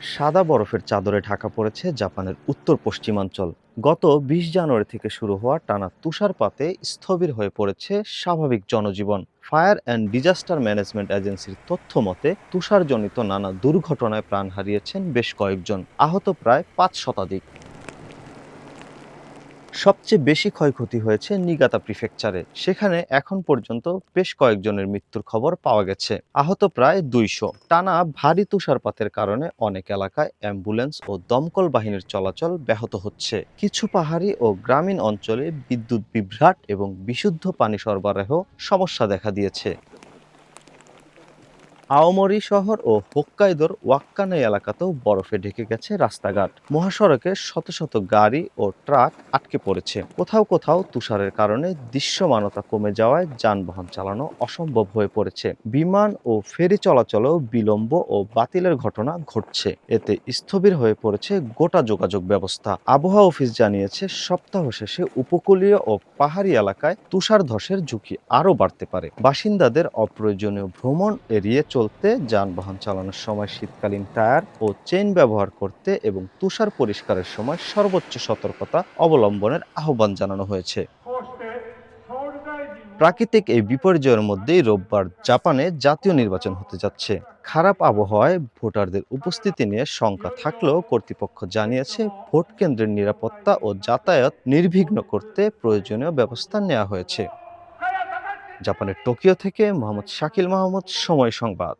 সাদা বরফের চাদরে ঢাকা পড়েছে জাপানের উত্তর পশ্চিমাঞ্চল। গত ২০ জানুয়ারি থেকে শুরু হওয়া টানা তুষারপাতে স্থবির হয়ে পড়েছে স্বাভাবিক জনজীবন। ফায়ার অ্যান্ড ডিজাস্টার ম্যানেজমেন্ট এজেন্সির তথ্য মতে তুষারজনিত নানা দুর্ঘটনায় প্রাণ হারিয়েছেন বেশ কয়েকজন, আহত প্রায় ৫ শতাধিক। সবচেয়ে বেশি ক্ষয়ক্ষতি হয়েছে নিগাতা প্রিফেকচারে। সেখানে এখন পর্যন্ত বেশ কয়েকজনের মৃত্যুর খবর পাওয়া গেছে। আহত প্রায় ২০০। টানা ভারী তুষারপাতের কারণে অনেক এলাকায় অ্যাম্বুলেন্স ও দমকল বাহিনীর চলাচল ব্যাহত হচ্ছে। কিছু পাহাড়ি ও গ্রামীণ অঞ্চলে বিদ্যুৎ বিভ্রাট এবং বিশুদ্ধ পানি সরবরাহ সমস্যা দেখা দিয়েছে। আওমরি শহর ও হোক্কাইদোর ওয়াক্কানাই এলাকাতেও বরফে ঢেকে গেছে রাস্তাঘাট। মহাসড়কে শত শত গাড়ি ও ট্রাক আটকে পড়েছে। কোথাও কোথাও তুষারের কারণে দৃশ্যমানতা কমে যাওয়ায় যানবাহন চালানো অসম্ভব হয়ে পড়েছে। বিমান ও ফেরি চলাচলেও বিলম্ব ও বাতিলের ঘটনা ঘটছে। এতে স্থবির হয়ে পড়েছে গোটা যোগাযোগ ব্যবস্থা। আবহাওয়া অফিস জানিয়েছে, সপ্তাহ শেষে উপকূলীয় ও পাহাড়ি এলাকায় তুষার ধসের ঝুঁকি আরও বাড়তে পারে। বাসিন্দাদের অপ্রয়োজনীয় ভ্রমণ এড়িয়ে চলতে, যানবাহন চালানোর সময় শীতকালীন টায়ার ও চেইন ব্যবহার করতে এবং তুষার পরিষ্কারের সময় সর্বোচ্চ সতর্কতা অবলম্বনের আহ্বান জানানো হয়েছে। প্রাকৃতিক এই বিপর্যয়ের মধ্যেই রোববার জাপানে জাতীয় নির্বাচন হতে যাচ্ছে। খারাপ আবহাওয়ায় ভোটারদের উপস্থিতি নিয়ে শঙ্কা থাকলেও কর্তৃপক্ষ জানিয়েছে, ভোট কেন্দ্রের নিরাপত্তা ও যাতায়াত নির্বিঘ্ন করতে প্রয়োজনীয় ব্যবস্থা নেওয়া হয়েছে। জাপানের টোকিও থেকে মোহাম্মদ শাকিল মাহমুদ, সময় সংবাদ।